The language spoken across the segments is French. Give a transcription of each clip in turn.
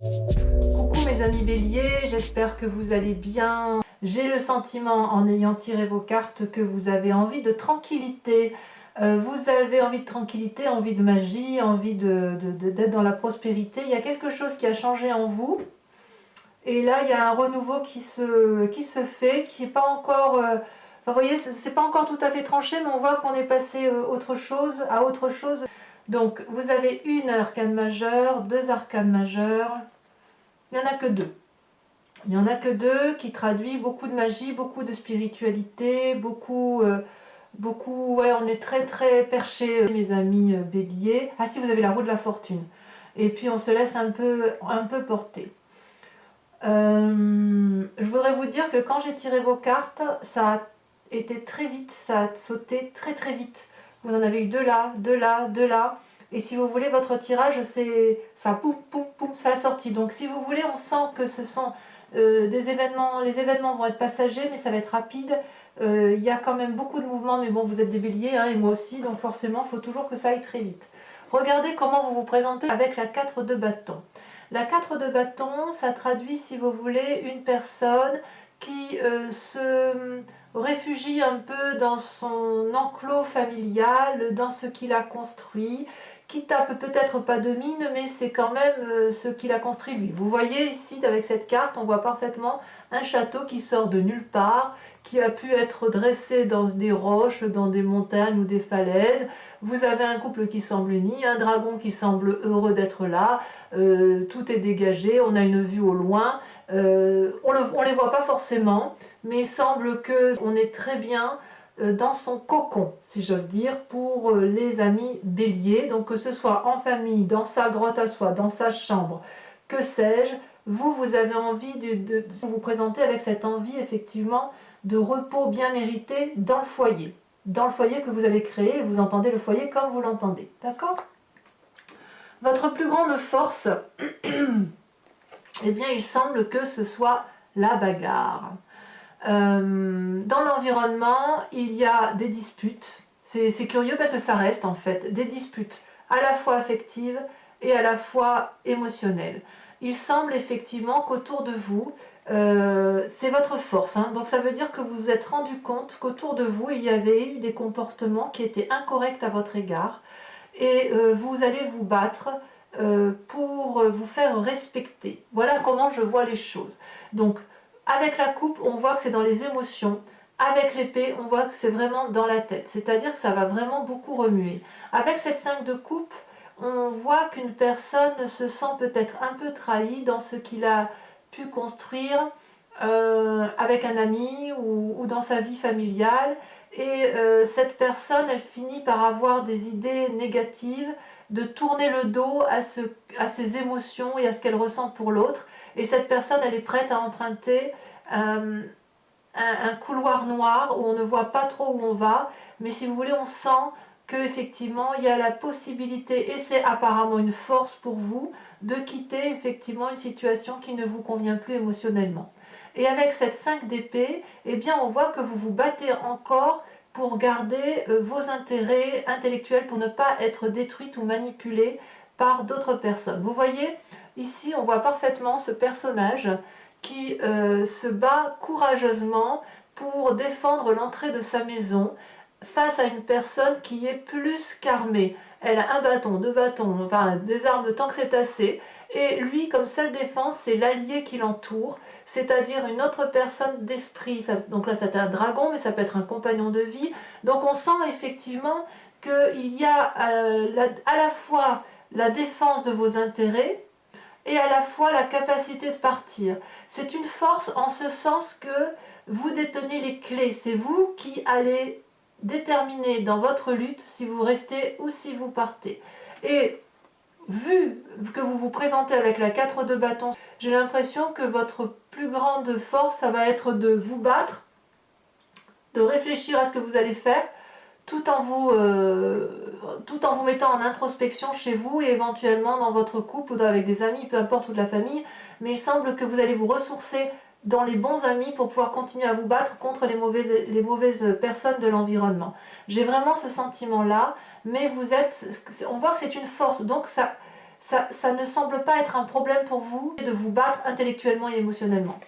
Coucou mes amis béliers, j'espère que vous allez bien. J'ai le sentiment en ayant tiré vos cartes que vous avez envie de tranquillité. Vous avez envie de tranquillité, envie de magie, envie d'être dans la prospérité. Il y a quelque chose qui a changé en vous. Et là, il y a un renouveau qui se fait, qui n'est pas encore... vous voyez, c'est pas encore tout à fait tranché, mais on voit qu'on est passé à autre chose. Donc, vous avez une arcane majeure, deux arcanes majeures. Il n'y en a que deux. Il n'y en a que deux qui traduit beaucoup de magie, beaucoup de spiritualité, ouais, on est très très perché, mes amis béliers. Ah si, vous avez la roue de la fortune. Et puis on se laisse un peu porter. Je voudrais vous dire que quand j'ai tiré vos cartes, ça a été très vite, ça a sauté très très vite. Vous en avez eu deux là, deux là, deux là. Et si vous voulez, votre tirage, c'est ça, poum, poum, poum, ça a sorti. Donc si vous voulez, on sent que ce sont des événements, les événements vont être passagers, mais ça va être rapide. Il y a quand même beaucoup de mouvements, mais bon, vous êtes des béliers, hein, et moi aussi, donc forcément, il faut toujours que ça aille très vite. Regardez comment vous vous présentez avec la 4 de bâton. La 4 de bâton, ça traduit, si vous voulez, une personne qui se réfugie un peu dans son enclos familial, dans ce qu'il a construit, qui tape peut-être pas de mine, mais c'est quand même ce qu'il a construit lui. Vous voyez ici, avec cette carte, on voit parfaitement un château qui sort de nulle part, qui a pu être dressé dans des roches, dans des montagnes ou des falaises. Vous avez un couple qui semble uni, un dragon qui semble heureux d'être là, tout est dégagé, on a une vue au loin, on ne les voit pas forcément, mais il semble qu'on est très bien dans son cocon, si j'ose dire, pour les amis béliers, donc que ce soit en famille, dans sa grotte à soi, dans sa chambre, que sais-je, vous avez envie de vous présenter avec cette envie effectivement de repos bien mérité dans le foyer que vous avez créé, vous entendez le foyer comme vous l'entendez, d'accord? Votre plus grande force, eh bien il semble que ce soit la bagarre. Dans l'environnement, il y a des disputes. C'est curieux parce que ça reste en fait des disputes à la fois affectives et à la fois émotionnelles. Il semble effectivement qu'autour de vous, c'est votre force, hein. Donc ça veut dire que vous vous êtes rendu compte qu'autour de vous, il y avait eu des comportements qui étaient incorrects à votre égard et vous allez vous battre pour vous faire respecter. Voilà comment je vois les choses. Donc avec la coupe, on voit que c'est dans les émotions. Avec l'épée, on voit que c'est vraiment dans la tête. C'est-à-dire que ça va vraiment beaucoup remuer. Avec cette 5 de coupe, on voit qu'une personne se sent peut-être un peu trahie dans ce qu'il a pu construire avec un ami ou dans sa vie familiale. Et cette personne, elle finit par avoir des idées négatives, de tourner le dos à ses émotions et à ce qu'elle ressent pour l'autre. Et cette personne, elle est prête à emprunter un couloir noir où on ne voit pas trop où on va, mais si vous voulez, on sent qu'effectivement, il y a la possibilité, et c'est apparemment une force pour vous, de quitter effectivement une situation qui ne vous convient plus émotionnellement. Et avec cette 5 d'épée, eh bien, on voit que vous vous battez encore pour garder vos intérêts intellectuels, pour ne pas être détruite ou manipulée par d'autres personnes. Vous voyez, ici, on voit parfaitement ce personnage qui se bat courageusement pour défendre l'entrée de sa maison face à une personne qui est plus qu'armée. Elle a un bâton, deux bâtons, enfin des armes tant que c'est assez. Et lui, comme seule défense, c'est l'allié qui l'entoure, c'est-à-dire une autre personne d'esprit. Donc là, c'est un dragon, mais ça peut être un compagnon de vie. Donc on sent effectivement qu'il y a à la fois la défense de vos intérêts, et à la fois la capacité de partir. C'est une force en ce sens que vous détenez les clés. C'est vous qui allez déterminer dans votre lutte si vous restez ou si vous partez. Et vu que vous vous présentez avec la 4 de bâton, j'ai l'impression que votre plus grande force, ça va être de vous battre, de réfléchir à ce que vous allez faire, tout en vous mettant en introspection chez vous et éventuellement dans votre couple ou avec des amis, peu importe, ou de la famille, mais il semble que vous allez vous ressourcer dans les bons amis pour pouvoir continuer à vous battre contre les mauvaises personnes de l'environnement. J'ai vraiment ce sentiment-là, mais on voit que c'est une force, donc ça, ça ne semble pas être un problème pour vous de vous battre intellectuellement et émotionnellement.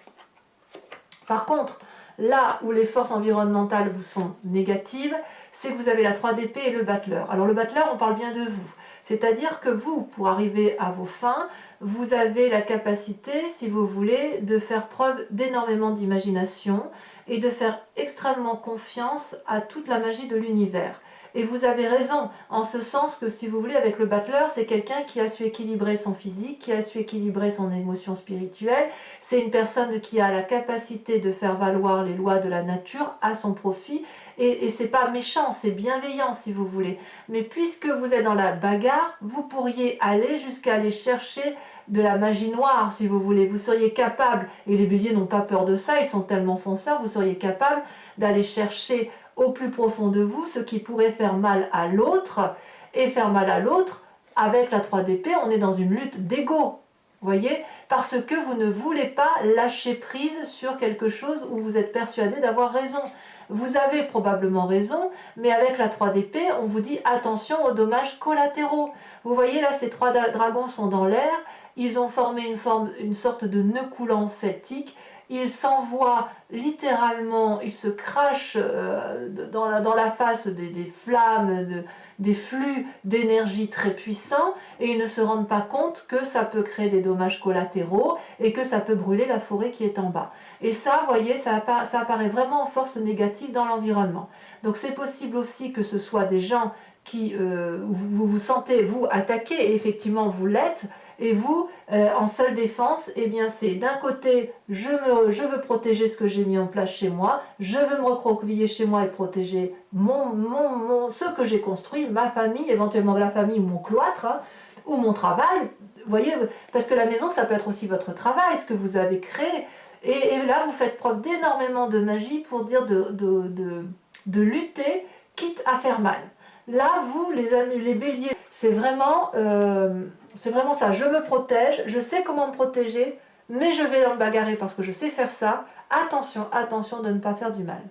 Par contre, là où les forces environnementales vous sont négatives, c'est que vous avez la 3 d'épée et le battleur. Alors le battleur, on parle bien de vous. C'est-à-dire que vous, pour arriver à vos fins, vous avez la capacité, si vous voulez, de faire preuve d'énormément d'imagination et de faire extrêmement confiance à toute la magie de l'univers. Et vous avez raison, en ce sens que, si vous voulez, avec le battleur, c'est quelqu'un qui a su équilibrer son physique, qui a su équilibrer son émotion spirituelle. C'est une personne qui a la capacité de faire valoir les lois de la nature à son profit. Et c'est pas méchant, c'est bienveillant, si vous voulez. Mais puisque vous êtes dans la bagarre, vous pourriez aller jusqu'à aller chercher de la magie noire, si vous voulez. Vous seriez capable, et les béliers n'ont pas peur de ça, ils sont tellement fonceurs, vous seriez capable d'aller chercher au plus profond de vous ce qui pourrait faire mal à l'autre, et faire mal à l'autre, avec la 3 d'épée, on est dans une lutte d'ego, voyez, parce que vous ne voulez pas lâcher prise sur quelque chose où vous êtes persuadé d'avoir raison. Vous avez probablement raison, mais avec la 3 d'épée, on vous dit attention aux dommages collatéraux. Vous voyez là, ces 3 dragons sont dans l'air, ils ont formé une sorte de nœud coulant celtique. Ils s'envoient littéralement, ils se crachent dans la face des flammes, des flux d'énergie très puissants, et ils ne se rendent pas compte que ça peut créer des dommages collatéraux et que ça peut brûler la forêt qui est en bas. Et ça, vous voyez, ça apparaît vraiment en force négative dans l'environnement. Donc c'est possible aussi que ce soit des gens qui vous vous sentez, vous, attaqué, et effectivement vous l'êtes, et vous, en seule défense, eh bien c'est d'un côté, je veux protéger ce que j'ai mis en place chez moi, je veux me recroqueviller chez moi et protéger ce que j'ai construit, ma famille, éventuellement la famille ou mon cloître, hein, ou mon travail, vous voyez, parce que la maison, ça peut être aussi votre travail, ce que vous avez créé, et là, vous faites preuve d'énormément de magie pour dire de lutter, quitte à faire mal. Là, vous, les béliers, c'est vraiment ça. Je me protège, je sais comment me protéger, mais je vais me bagarrer parce que je sais faire ça. Attention, attention de ne pas faire du mal.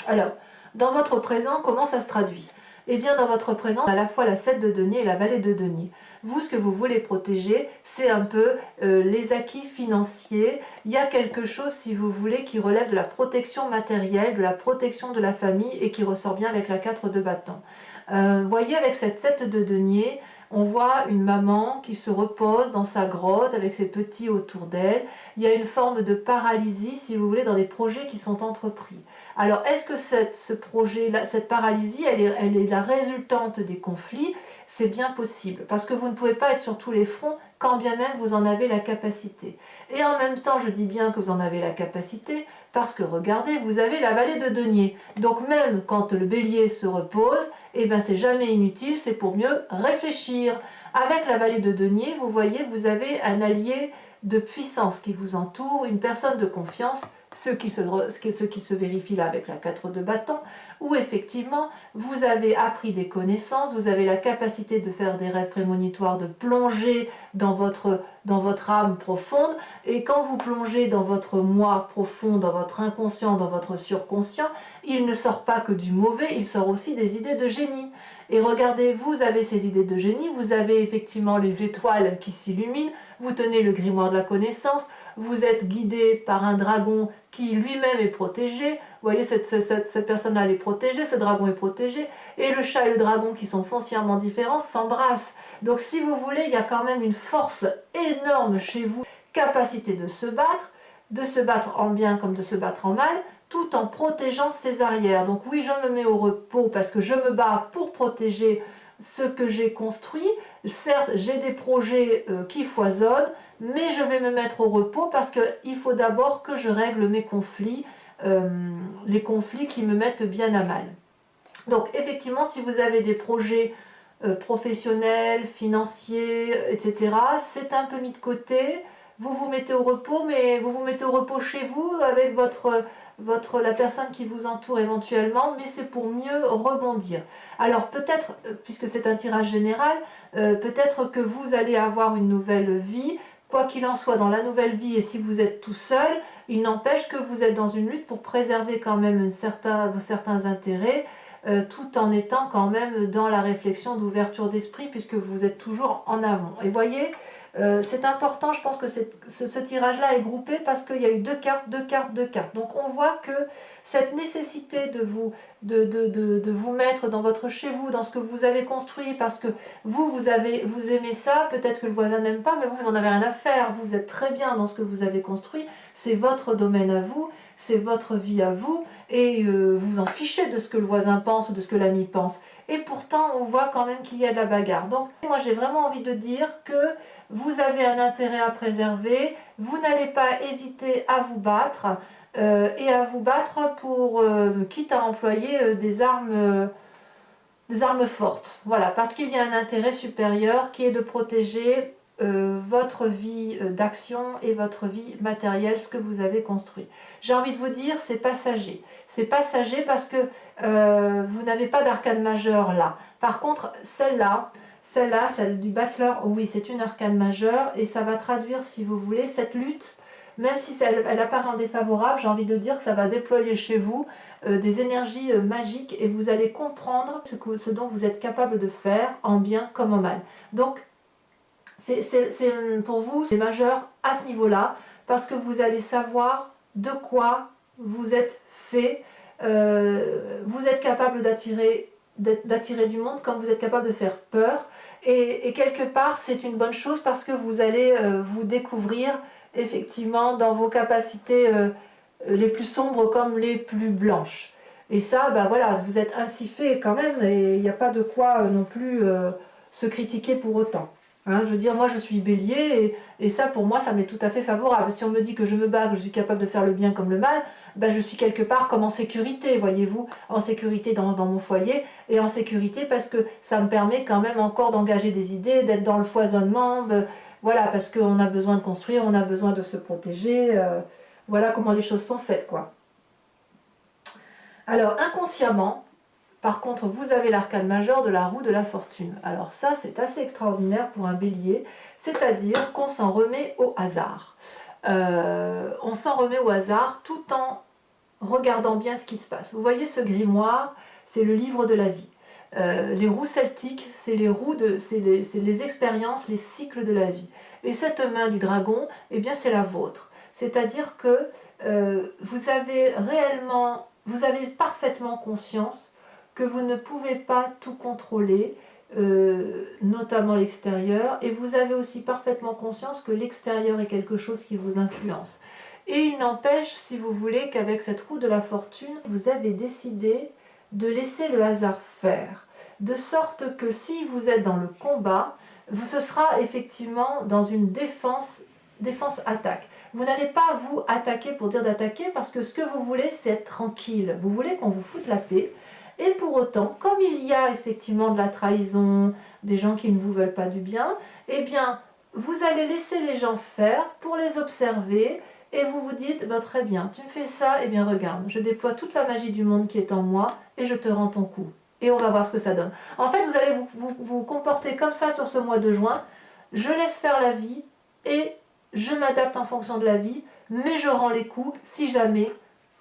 Alors, dans votre présent, comment ça se traduit? Eh bien, dans votre présent, à la fois la 7 de denier et la vallée de denier. Vous, ce que vous voulez protéger, c'est un peu les acquis financiers. Il y a quelque chose, si vous voulez, qui relève de la protection matérielle, de la protection de la famille, et qui ressort bien avec la 4 de bâton. Voyez, avec cette 7 de denier, on voit une maman qui se repose dans sa grotte avec ses petits autour d'elle. Il y a une forme de paralysie, si vous voulez, dans les projets qui sont entrepris. Alors, est-ce que cette paralysie, elle est la résultante des conflits? C'est bien possible, parce que vous ne pouvez pas être sur tous les fronts, quand bien même vous en avez la capacité. Et en même temps, je dis bien que vous en avez la capacité, parce que regardez, vous avez la vallée de denier. Donc même quand le bélier se repose, eh ben c'est jamais inutile, c'est pour mieux réfléchir. Avec la vallée de denier, vous voyez, vous avez un allié de puissance qui vous entoure, une personne de confiance, ce qui se vérifie là avec la 4 de bâton, où effectivement vous avez appris des connaissances, vous avez la capacité de faire des rêves prémonitoires, de plonger dans votre âme profonde, et quand vous plongez dans votre moi profond, dans votre inconscient, dans votre surconscient, il ne sort pas que du mauvais, il sort aussi des idées de génie. Et regardez, vous avez ces idées de génie, vous avez effectivement les étoiles qui s'illuminent, vous tenez le grimoire de la connaissance, vous êtes guidé par un dragon qui lui-même est protégé. Vous voyez, cette personne-là est protégée, ce dragon est protégé, et le chat et le dragon, qui sont foncièrement différents, s'embrassent. Donc si vous voulez, il y a quand même une force énorme chez vous, capacité de se battre en bien comme de se battre en mal, tout en protégeant ses arrières. Donc oui, je me mets au repos parce que je me bats pour protéger ce que j'ai construit. Certes, j'ai des projets qui foisonnent, mais je vais me mettre au repos parce qu'il faut d'abord que je règle mes conflits, les conflits qui me mettent bien à mal. Donc effectivement, si vous avez des projets professionnels, financiers, etc., c'est un peu mis de côté. Vous vous mettez au repos, mais vous vous mettez au repos chez vous avec la personne qui vous entoure éventuellement, mais c'est pour mieux rebondir. Alors peut-être, puisque c'est un tirage général, peut-être que vous allez avoir une nouvelle vie. Quoi qu'il en soit, dans la nouvelle vie, et si vous êtes tout seul, il n'empêche que vous êtes dans une lutte pour préserver quand même vos certains intérêts. tout en étant quand même dans la réflexion d'ouverture d'esprit, puisque vous êtes toujours en amont. Et voyez, c'est important, je pense que ce tirage-là est groupé parce qu'il y a eu deux cartes, deux cartes, deux cartes. Donc on voit que cette nécessité de vous mettre dans votre chez vous, dans ce que vous avez construit, parce que vous aimez ça, peut-être que le voisin n'aime pas, mais vous en avez rien à faire, vous êtes très bien dans ce que vous avez construit, c'est votre domaine à vous, c'est votre vie à vous, et vous en fichez de ce que le voisin pense ou de ce que l'ami pense. Et pourtant, on voit quand même qu'il y a de la bagarre. Donc moi j'ai vraiment envie de dire que vous avez un intérêt à préserver, vous n'allez pas hésiter à vous battre, et à vous battre pour, quitte à employer des armes fortes. Voilà, parce qu'il y a un intérêt supérieur qui est de protéger votre vie d'action et votre vie matérielle, ce que vous avez construit. J'ai envie de vous dire, c'est passager. C'est passager parce que vous n'avez pas d'arcane majeure là. Par contre, celle-là, celle du battleur, oui, c'est une arcane majeure et ça va traduire, si vous voulez, cette lutte. Même si elle apparaît en défavorable, j'ai envie de dire que ça va déployer chez vous des énergies magiques et vous allez comprendre ce dont vous êtes capable de faire, en bien comme en mal. Donc, pour vous, c'est majeur à ce niveau-là, parce que vous allez savoir de quoi vous êtes fait. Vous êtes capable d'attirer du monde comme vous êtes capable de faire peur. Et quelque part, c'est une bonne chose parce que vous allez vous découvrir effectivement dans vos capacités les plus sombres comme les plus blanches. Et ça, bah voilà, vous êtes ainsi fait quand même, et il n'y a pas de quoi non plus se critiquer pour autant. Hein, je veux dire, moi je suis bélier, et ça pour moi ça m'est tout à fait favorable. Si on me dit que je me bats, que je suis capable de faire le bien comme le mal, ben, je suis quelque part comme en sécurité, voyez-vous, en sécurité dans mon foyer, et en sécurité parce que ça me permet quand même encore d'engager des idées, d'être dans le foisonnement, voilà, parce qu'on a besoin de construire, on a besoin de se protéger, voilà comment les choses sont faites, quoi. Alors, inconsciemment, par contre, vous avez l'arcane majeur de la roue de la fortune. Alors ça, c'est assez extraordinaire pour un bélier, c'est-à-dire qu'on s'en remet au hasard. On s'en remet au hasard tout en regardant bien ce qui se passe. Vous voyez ce grimoire, c'est le livre de la vie. Les roues celtiques, c'est les expériences, les cycles de la vie. Et cette main du dragon, eh bien c'est la vôtre. C'est-à-dire que vous avez parfaitement conscience que vous ne pouvez pas tout contrôler, notamment l'extérieur, et vous avez aussi parfaitement conscience que l'extérieur est quelque chose qui vous influence. Et il n'empêche, si vous voulez, qu'avec cette roue de la fortune, vous avez décidé de laisser le hasard faire, de sorte que si vous êtes dans le combat, ce sera effectivement dans une défense-attaque. Vous n'allez pas vous attaquer pour dire d'attaquer, parce que ce que vous voulez, c'est être tranquille. Vous voulez qu'on vous foute la paix. Et pour autant, comme il y a effectivement de la trahison, des gens qui ne vous veulent pas du bien, eh bien, vous allez laisser les gens faire pour les observer, et vous vous dites, ben, très bien, tu me fais ça, eh bien regarde, je déploie toute la magie du monde qui est en moi, et je te rends ton coup. Et on va voir ce que ça donne. En fait, vous allez vous comporter comme ça sur ce mois de juin. Je laisse faire la vie, et je m'adapte en fonction de la vie, mais je rends les coups si jamais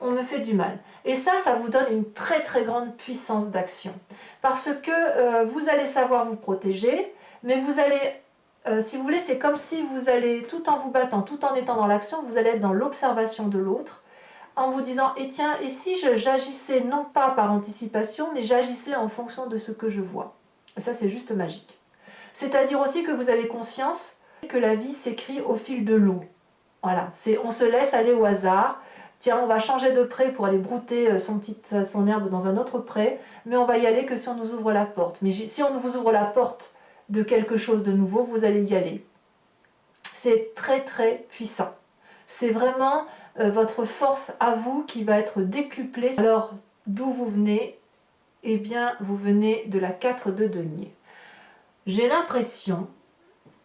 on me fait du mal. Et ça vous donne une très très grande puissance d'action. Parce que vous allez savoir vous protéger, mais vous allez, si vous voulez, c'est comme si vous allez, tout en vous battant, tout en étant dans l'action, vous allez être dans l'observation de l'autre, en vous disant, et tiens, et si j'agissais non pas par anticipation, mais j'agissais en fonction de ce que je vois. Et ça, c'est juste magique. C'est-à-dire aussi que vous avez conscience que la vie s'écrit au fil de l'eau. Voilà, on se laisse aller au hasard. Tiens, on va changer de pré pour aller brouter son herbe dans un autre pré, mais on va y aller que si on nous ouvre la porte. Mais si on vous ouvre la porte de quelque chose de nouveau, vous allez y aller. C'est très très puissant. C'est vraiment votre force à vous qui va être décuplée. Alors, d'où vous venez? Eh bien, vous venez de la 4 de denier. J'ai l'impression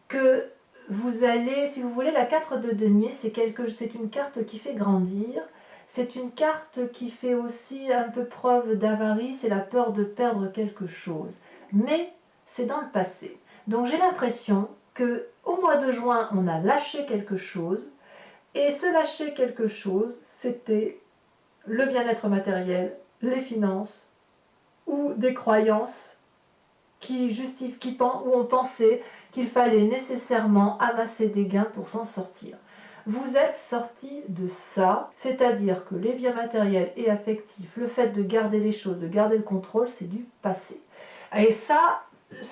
que vous allez, si vous voulez, la 4 de denier, c'est une carte qui fait grandir, c'est une carte qui fait aussi un peu preuve d'avarice et la peur de perdre quelque chose. Mais c'est dans le passé. Donc j'ai l'impression qu'au mois de juin, on a lâché quelque chose, et ce lâcher quelque chose, c'était le bien-être matériel, les finances, ou des croyances où on pensait qu'il fallait nécessairement amasser des gains pour s'en sortir. Vous êtes sorti de ça, c'est-à-dire que les biens matériels et affectifs, le fait de garder les choses, de garder le contrôle, c'est du passé. Et ça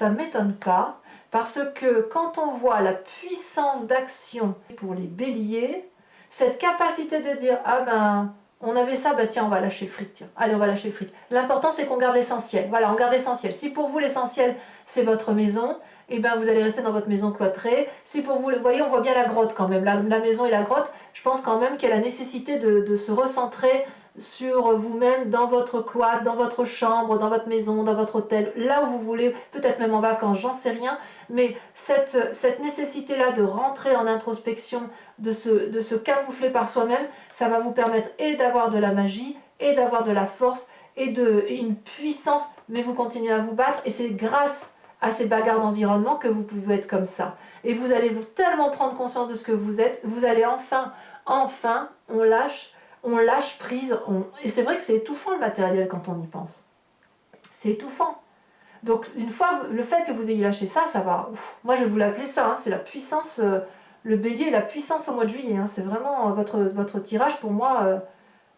ne m'étonne pas, parce que quand on voit la puissance d'action pour les béliers, cette capacité de dire « Ah ben, on avait ça, bah tiens, on va lâcher le fric, tiens. Allez, on va lâcher le fric. » L'important, c'est qu'on garde l'essentiel. Voilà, on garde l'essentiel. Si pour vous, l'essentiel, c'est votre maison, et ben vous allez rester dans votre maison cloîtrée. Si pour vous, vous voyez, on voit bien la grotte quand même. La maison et la grotte, je pense quand même qu'il y a la nécessité de se recentrer sur vous-même, dans votre cloître, dans votre chambre, dans votre maison, dans votre hôtel, là où vous voulez, peut-être même en vacances, j'en sais rien, mais cette nécessité-là de rentrer en introspection, de se camoufler par soi-même, ça va vous permettre et d'avoir de la magie, et d'avoir de la force, et une puissance, mais vous continuez à vous battre, et c'est grâce à ces bagarres d'environnement que vous pouvez être comme ça. Et vous allez tellement prendre conscience de ce que vous êtes, vous allez enfin, on lâche prise, et c'est vrai que c'est étouffant le matériel quand on y pense. C'est étouffant. Donc une fois, le fait que vous ayez lâché ça, ça va... Moi je vais vous l'appeler ça, hein, c'est la puissance, le bélier, la puissance au mois de juillet. Hein, c'est vraiment votre tirage pour moi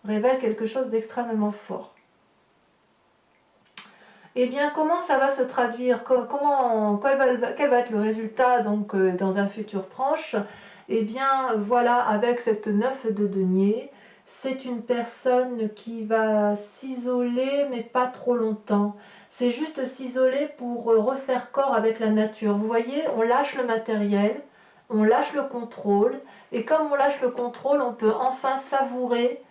révèle quelque chose d'extrêmement fort. Eh bien, comment ça va se traduire? Quel va être le résultat donc, dans un futur proche? Eh bien, voilà, avec cette 9 de denier, c'est une personne qui va s'isoler, mais pas trop longtemps. C'est juste s'isoler pour refaire corps avec la nature. Vous voyez, on lâche le matériel, on lâche le contrôle, et comme on lâche le contrôle, on peut enfin savourer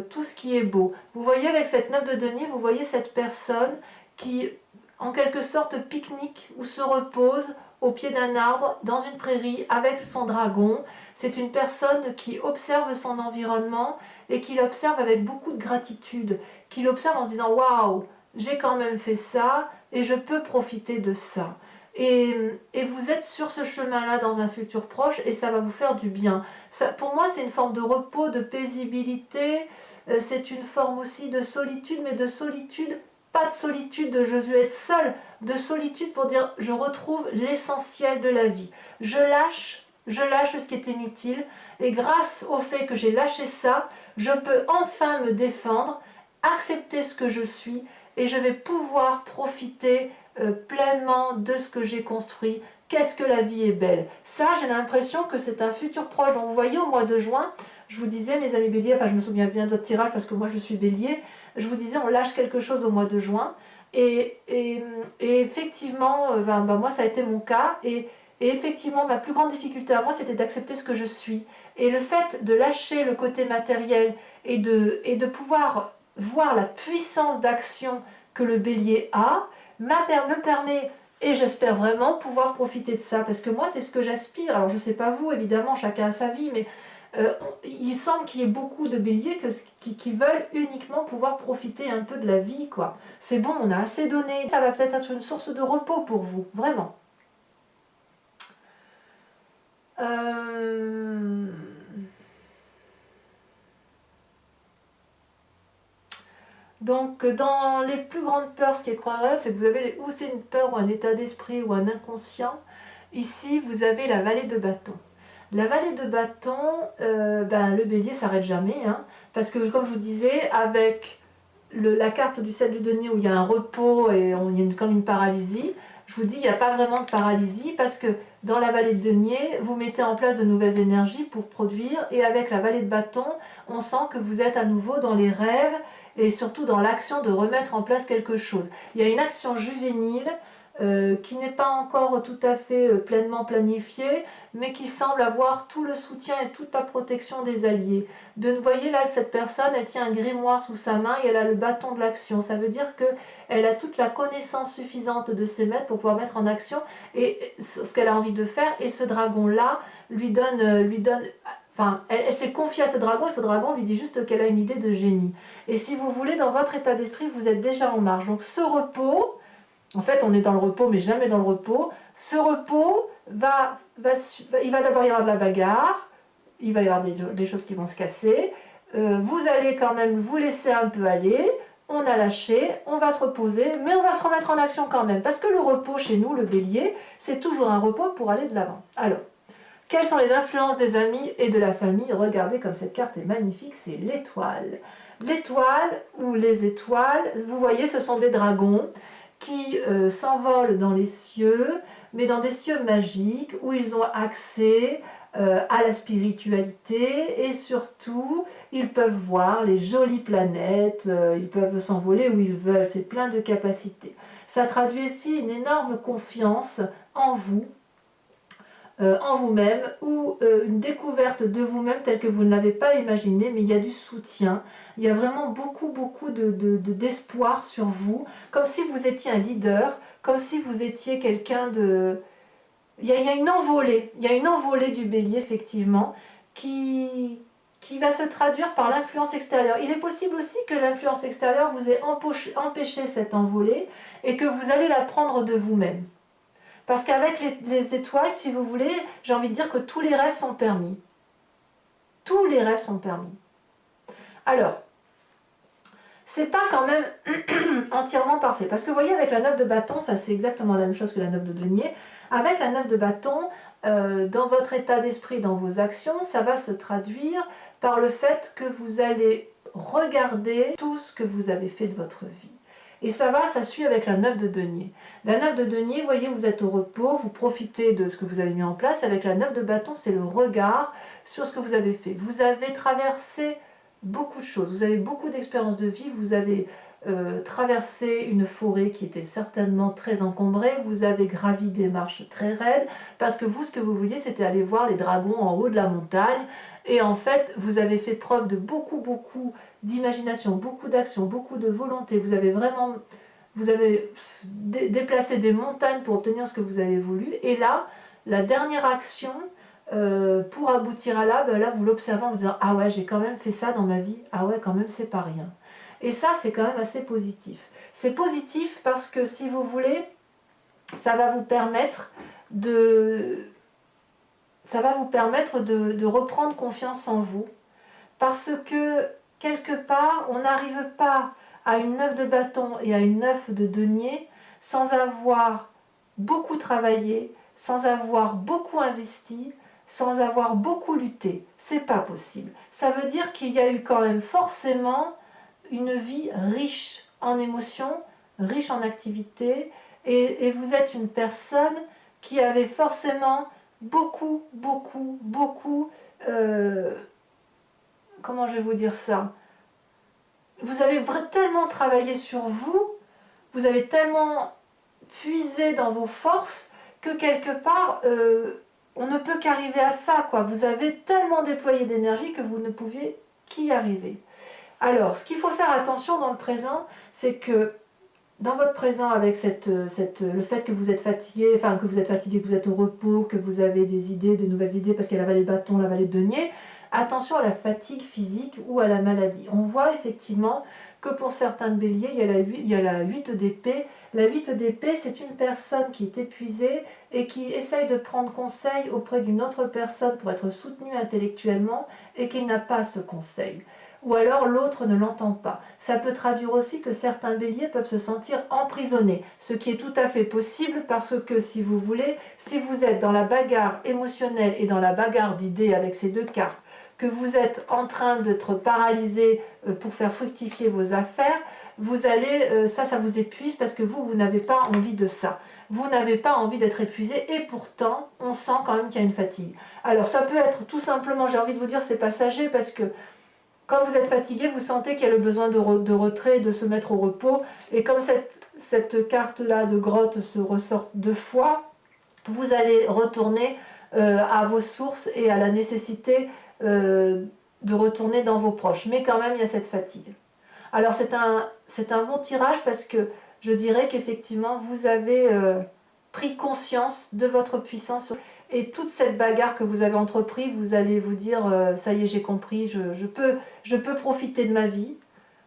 tout ce qui est beau. Vous voyez, avec cette 9 de denier, vous voyez cette personne qui, en quelque sorte, pique-nique ou se repose au pied d'un arbre, dans une prairie, avec son dragon. C'est une personne qui observe son environnement et qui l'observe avec beaucoup de gratitude, qui l'observe en se disant « Waouh, j'ai quand même fait ça et je peux profiter de ça ». Et vous êtes sur ce chemin-là dans un futur proche et ça va vous faire du bien. Ça, pour moi, c'est une forme de repos, de paisibilité, c'est une forme aussi de solitude, mais de solitude, pas de solitude de je veux être seul, de solitude pour dire je retrouve l'essentiel de la vie. Je lâche ce qui est inutile et grâce au fait que j'ai lâché ça, je peux enfin me défendre, accepter ce que je suis et je vais pouvoir profiter pleinement de ce que j'ai construit. Qu'est-ce que la vie est belle. Ça, j'ai l'impression que c'est un futur proche. Donc vous voyez, au mois de juin, je vous disais, mes amis béliers, enfin je me souviens bien d'autres tirages parce que moi je suis bélier, je vous disais, on lâche quelque chose au mois de juin. Et effectivement, moi ça a été mon cas. Et effectivement, ma plus grande difficulté à moi, c'était d'accepter ce que je suis. Et le fait de lâcher le côté matériel et de pouvoir voir la puissance d'action que le bélier a, me permet, et j'espère vraiment pouvoir profiter de ça, parce que moi c'est ce que j'aspire. Alors je ne sais pas vous, évidemment, chacun a sa vie, mais il semble qu'il y ait beaucoup de béliers qui veulent uniquement pouvoir profiter un peu de la vie, quoi. C'est bon, on a assez donné, ça va peut-être être une source de repos pour vous, vraiment. Donc, dans les plus grandes peurs, ce qui est incroyable, c'est que vous avez ou c'est une peur ou un état d'esprit ou un inconscient. Ici, vous avez la vallée de bâton. La vallée de bâton, le bélier s'arrête jamais, hein, parce que comme je vous disais, avec la carte du 7 de denier où il y a un repos et il y a comme une paralysie, je vous dis, il n'y a pas vraiment de paralysie parce que dans la vallée de denier, vous mettez en place de nouvelles énergies pour produire, et avec la vallée de bâton, on sent que vous êtes à nouveau dans les rêves et surtout dans l'action de remettre en place quelque chose. Il y a une action juvénile qui n'est pas encore tout à fait pleinement planifiée, mais qui semble avoir tout le soutien et toute la protection des alliés. Vous voyez là, cette personne, elle tient un grimoire sous sa main et elle a le bâton de l'action. Ça veut dire qu'elle a toute la connaissance suffisante de ses maîtres pour pouvoir mettre en action et ce qu'elle a envie de faire. Et ce dragon-là lui donne enfin, elle s'est confiée à ce dragon et ce dragon lui dit juste qu'elle a une idée de génie. Et si vous voulez, dans votre état d'esprit, vous êtes déjà en marche. Donc ce repos, en fait, on est dans le repos, mais jamais dans le repos. Ce repos, il va d'abord y avoir de la bagarre, il va y avoir des choses qui vont se casser. Vous allez quand même vous laisser un peu aller, on a lâché, on va se reposer, mais on va se remettre en action quand même. Parce que le repos chez nous, le bélier, c'est toujours un repos pour aller de l'avant. Alors, quelles sont les influences des amis et de la famille? Regardez comme cette carte est magnifique, c'est l'étoile. L'étoile ou les étoiles, vous voyez, ce sont des dragons qui s'envolent dans les cieux, mais dans des cieux magiques où ils ont accès à la spiritualité et surtout ils peuvent voir les jolies planètes, ils peuvent s'envoler où ils veulent, c'est plein de capacités. Ça traduit aussi une énorme confiance en vous, en vous-même, ou une découverte de vous-même telle que vous ne l'avez pas imaginé, mais il y a du soutien, il y a vraiment beaucoup d'espoir sur vous, comme si vous étiez un leader, comme si vous étiez quelqu'un de... Il y a une envolée, du bélier effectivement, qui va se traduire par l'influence extérieure. Il est possible aussi que l'influence extérieure vous ait empêché cette envolée et que vous allez la prendre de vous-même. Parce qu'avec les étoiles, si vous voulez, j'ai envie de dire que tous les rêves sont permis. Tous les rêves sont permis. Alors, c'est pas quand même entièrement parfait. Parce que vous voyez, avec la 9 de bâton, ça c'est exactement la même chose que la 9 de denier. Avec la 9 de bâton, dans votre état d'esprit, dans vos actions, ça va se traduire par le fait que vous allez regarder tout ce que vous avez fait de votre vie. Et ça suit avec la 9 de denier. La 9 de denier, vous voyez, vous êtes au repos, vous profitez de ce que vous avez mis en place. Avec la 9 de bâton, c'est le regard sur ce que vous avez fait. Vous avez traversé beaucoup de choses, vous avez beaucoup d'expériences de vie, vous avez traversé une forêt qui était certainement très encombrée, vous avez gravi des marches très raides, parce que vous, ce que vous vouliez, c'était aller voir les dragons en haut de la montagne, et en fait, vous avez fait preuve de beaucoup d'imagination, beaucoup d'action, beaucoup de volonté, vous avez déplacé des montagnes pour obtenir ce que vous avez voulu, et là, la dernière action, pour aboutir à là, là vous l'observez en vous disant « Ah ouais, j'ai quand même fait ça dans ma vie, ah ouais, quand même, c'est pas rien ». Et ça, c'est quand même assez positif. C'est positif parce que, si vous voulez, ça va vous permettre de reprendre confiance en vous. Parce que, quelque part, on n'arrive pas à une 9 de bâton et à une 9 de denier sans avoir beaucoup travaillé, sans avoir beaucoup investi, sans avoir beaucoup lutté. C'est pas possible. Ça veut dire qu'il y a eu quand même forcément une vie riche en émotions, riche en activités, et vous êtes une personne qui avait forcément beaucoup, comment je vais vous dire ça, vous avez tellement travaillé sur vous, vous avez tellement puisé dans vos forces, que quelque part, on ne peut qu'arriver à ça, quoi. Vous avez tellement déployé d'énergie que vous ne pouviez qu'y arriver. Alors, ce qu'il faut faire attention dans le présent, c'est que dans votre présent, avec le fait que vous êtes fatigué, que vous êtes au repos, que vous avez des idées, de nouvelles idées, parce qu'il y a la vallée de bâton, la vallée de denier, attention à la fatigue physique ou à la maladie. On voit effectivement que pour certains béliers, il y a la 8 d'épée. La 8 d'épée, c'est une personne qui est épuisée et qui essaye de prendre conseil auprès d'une autre personne pour être soutenue intellectuellement et qui n'a pas ce conseil. Ou alors l'autre ne l'entend pas. Ça peut traduire aussi que certains béliers peuvent se sentir emprisonnés, ce qui est tout à fait possible parce que, si vous voulez, si vous êtes dans la bagarre émotionnelle et dans la bagarre d'idées avec ces deux cartes, que vous êtes en train d'être paralysé pour faire fructifier vos affaires, vous allez, ça vous épuise parce que vous n'avez pas envie de ça. Vous n'avez pas envie d'être épuisé et pourtant, on sent quand même qu'il y a une fatigue. Alors ça peut être tout simplement, j'ai envie de vous dire, c'est passager parce que quand vous êtes fatigué, vous sentez qu'il y a le besoin de retrait, de se mettre au repos. Et comme cette carte-là de grotte se ressort 2 fois, vous allez retourner à vos sources et à la nécessité de retourner dans vos proches. Mais quand même, il y a cette fatigue. Alors c'est un bon tirage parce que je dirais qu'effectivement, vous avez pris conscience de votre puissance. Et toute cette bagarre que vous avez entreprise, vous allez vous dire ça y est, j'ai compris, je peux profiter de ma vie.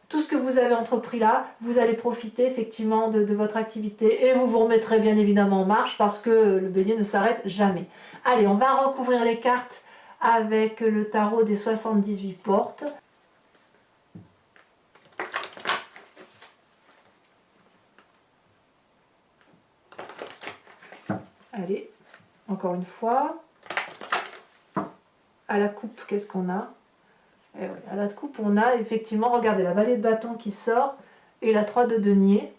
Tout ce que vous avez entrepris là, vous allez profiter effectivement de votre activité et vous vous remettrez bien évidemment en marche parce que le bélier ne s'arrête jamais. Allez, on va recouvrir les cartes avec le tarot des 78 portes. encore une fois. À la coupe, qu'est-ce qu'on a? Et oui, à la coupe, on a effectivement, regardez, la vallée de bâton qui sort et la 3 de denier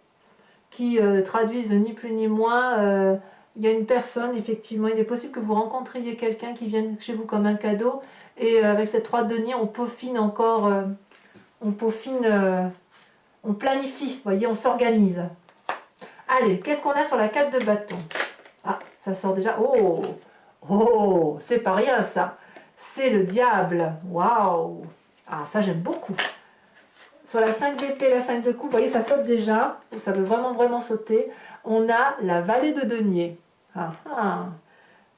qui traduisent ni plus ni moins. Il y a une personne, effectivement, il est possible que vous rencontriez quelqu'un qui vienne chez vous comme un cadeau. Et avec cette 3 de denier, on peaufine encore, on planifie, vous voyez, on s'organise. Allez, qu'est-ce qu'on a sur la 4 de bâton? Ah, ça sort déjà. Oh, oh, c'est pas rien ça. C'est le diable. Waouh. Ah, ça j'aime beaucoup. Sur la 5 d'épée, la 5 de coupe, vous voyez, ça saute déjà. Ça veut vraiment sauter. On a la vallée de denier. Ah, ah.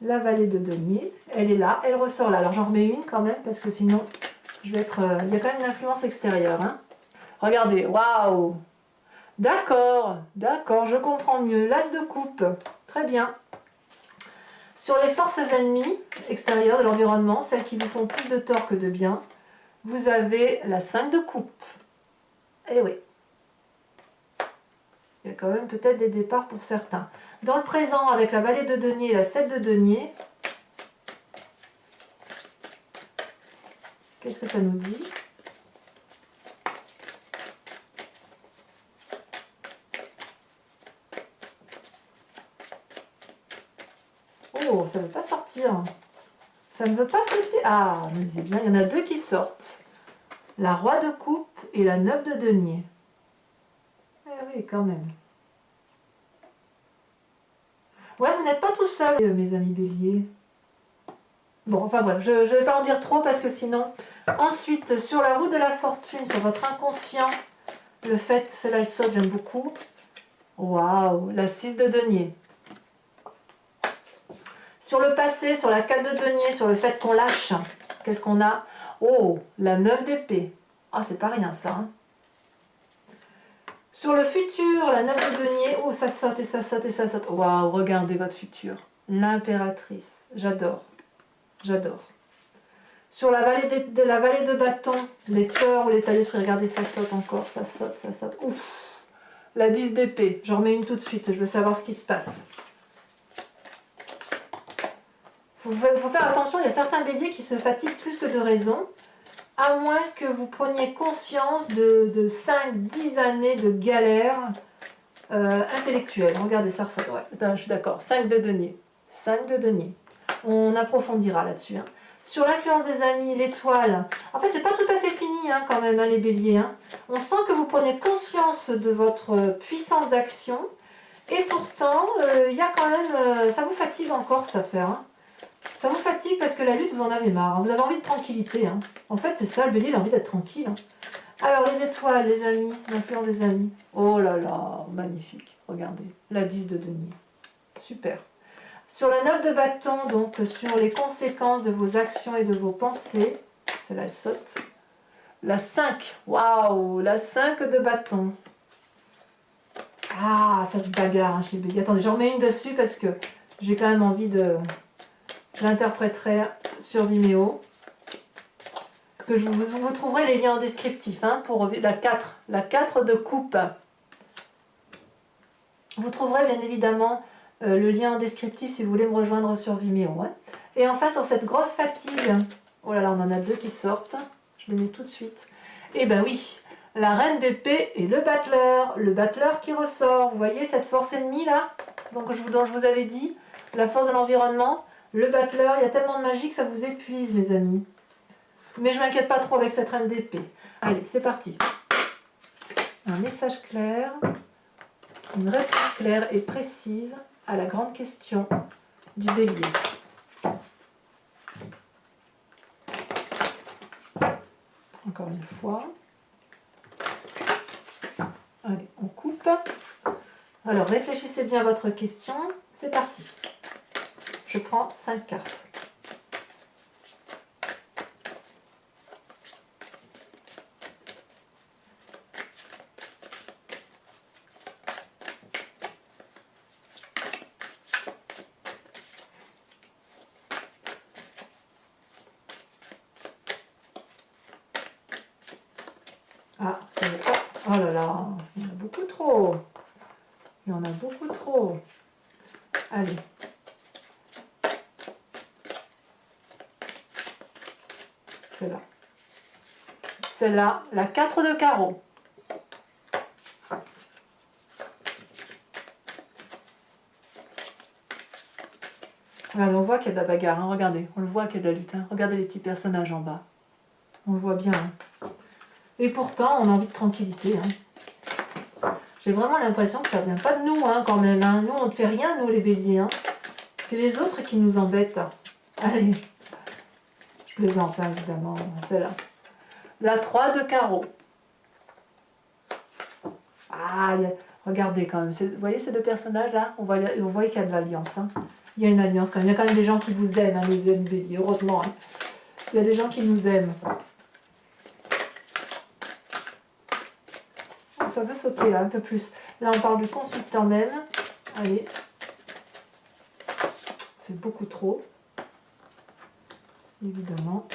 La vallée de denier, elle est là, elle ressort là. Alors j'en remets une quand même, parce que sinon, je vais être... il y a quand même une influence extérieure. Hein. Regardez, waouh. D'accord, je comprends mieux. L'as de coupe, très bien. Sur les forces ennemies extérieures de l'environnement, celles qui vous font plus de tort que de bien, vous avez la 5 de coupe. Eh oui. Il y a quand même peut-être des départs pour certains. Dans le présent, avec la vallée de denier et la 7 de denier, qu'est-ce que ça nous dit? Oh, ça ne veut pas sortir. Ça ne veut pas sauter. Ah, me disait bien, il y en a deux qui sortent. La roi de coupe et la 9 de denier. Eh oui, quand même. Ouais, vous n'êtes pas tout seul, mes amis béliers. Bon, enfin bref, je ne vais pas en dire trop parce que sinon... Ensuite, sur la roue de la fortune, sur votre inconscient, le fait, celle-là elle saute, j'aime beaucoup. Waouh, la 6 de denier. Sur le passé, sur la 4 de denier, sur le fait qu'on lâche, qu'est-ce qu'on a? Oh, la 9 d'épée. Ah, c'est pas rien ça. Hein. Sur le futur, la 9 de denier. Oh, ça saute et ça saute et ça saute. Waouh, regardez votre futur. L'impératrice. J'adore. J'adore. Sur la vallée de bâton, les peurs ou l'état d'esprit, regardez, ça saute encore, ça saute, ça saute. Ouf. La 10 d'épée. J'en remets une tout de suite, je veux savoir ce qui se passe. Il faut faire attention, il y a certains béliers qui se fatiguent plus que de raison, à moins que vous preniez conscience de 5-10 années de galère intellectuelle. Regardez, ça ressort. Ouais, je suis d'accord. 5 de denier. 5 de denier. On approfondira là-dessus. Hein. Sur l'influence des amis, l'étoile. En fait, c'est pas tout à fait fini hein, quand même, hein, les béliers. Hein. On sent que vous prenez conscience de votre puissance d'action. Et pourtant, il y a quand même... ça vous fatigue encore cette affaire. Hein. Ça vous fatigue parce que la lutte, vous en avez marre. Hein. Vous avez envie de tranquillité. Hein. En fait, c'est ça, le bélier, il a envie d'être tranquille. Hein. Alors, les étoiles, les amis, l'influence des amis. Oh là là, magnifique. Regardez, la 10 de denier. Super. Sur la 9 de bâton, donc sur les conséquences de vos actions et de vos pensées, celle-là elle saute. La 5, waouh, la 5 de bâton. Ah, ça se bagarre hein, chez le bélier. Attendez, j'en remets une dessus parce que j'ai quand même envie de... Je l'interpréterai sur Vimeo. Que vous trouverez les liens en descriptif hein, pour la 4. La 4 de coupe. Vous trouverez bien évidemment... le lien en descriptif si vous voulez me rejoindre sur Vimeo. Hein. Et enfin sur cette grosse fatigue, oh là là on en a deux qui sortent, je les mets tout de suite. Et ben oui, la reine d'épée et le battleur qui ressort. Vous voyez cette force ennemie là dont je vous avais dit, la force de l'environnement, le battleur, il y a tellement de magie que ça vous épuise mes amis. Mais je m'inquiète pas trop avec cette reine d'épée. Allez, c'est parti. Un message clair, une réponse claire et précise à la grande question du bélier. Encore une fois. Allez, on coupe. Alors, réfléchissez bien à votre question. C'est parti. Je prends 5 cartes. Ah, oh là là, il y en a beaucoup trop. Il y en a beaucoup trop. Allez. Celle-là. Celle-là, la 4 de carreau. Regardez, on voit qu'il y a de la bagarre, hein. Regardez, on le voit qu'il y a de la lutte. Hein. Regardez les petits personnages en bas. On le voit bien. Hein. Et pourtant, on a envie de tranquillité. Hein. J'ai vraiment l'impression que ça ne vient pas de nous, hein, quand même. Hein. Nous, on ne fait rien, nous, les béliers. Hein. C'est les autres qui nous embêtent. Allez. Je plaisante, hein, évidemment. Celle-là. La 3 de carreau. Ah, regardez quand même. Vous voyez ces deux personnages-là? On voit qu'il y a de l'alliance. Hein. Il y a une alliance quand même. Il y a quand même des gens qui vous aiment, hein, les béliers, heureusement. Hein. Il y a des gens qui nous aiment. Ça veut sauter là, un peu plus. Là, on parle du consultant même. Allez. C'est beaucoup trop. Évidemment.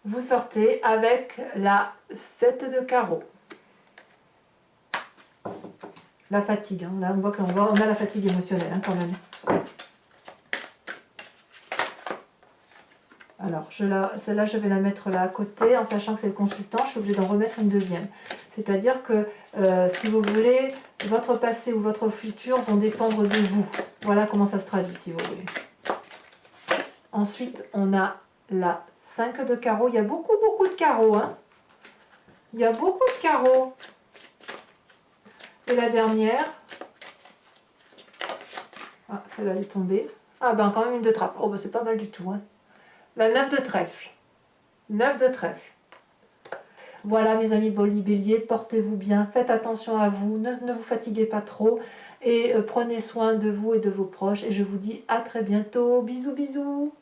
Vous sortez avec la 7 de carreau. La fatigue. Hein. Là, on voit qu'on a la fatigue émotionnelle hein, quand même. Alors, celle-là, je vais la mettre là à côté, en sachant que c'est le consultant, je suis obligée d'en remettre une deuxième. C'est-à-dire que, si vous voulez, votre passé ou votre futur vont dépendre de vous. Voilà comment ça se traduit, si vous voulez. Ensuite, on a la 5 de carreau. Il y a beaucoup de carreaux. Hein. Il y a beaucoup de carreaux. Et la dernière. Ah, celle-là, elle est tombée. Ah ben, quand même une de trappe. Oh, ben, c'est pas mal du tout. Hein. La 9 de trèfle. 9 de trèfle. Voilà mes amis bélier, portez-vous bien, faites attention à vous, ne vous fatiguez pas trop et prenez soin de vous et de vos proches. Et je vous dis à très bientôt. Bisous bisous.